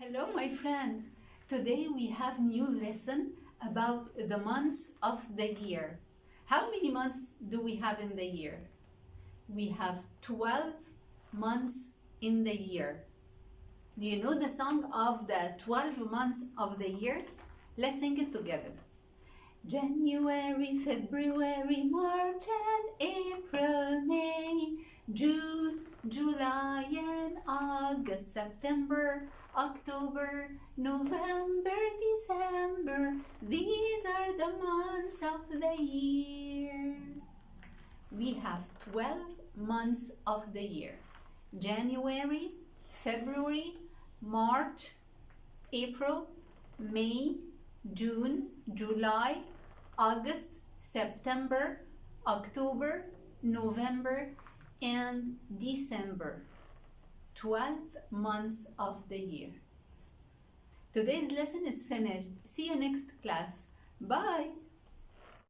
Hello, my friends. Today we have new lesson about the months of the year. How many months do we have in the year? We have 12 months in the year. Do you know the song of the 12 months of the year? Let's sing it together. January, February, March and April, May, June, July and August, September, October, November, December. These are the months of the year. We have 12 months of the year. January, February, March, April, May, June, July, August, September, October, November, and December. 12 months of the year. Today's lesson is finished. See you next class. Bye.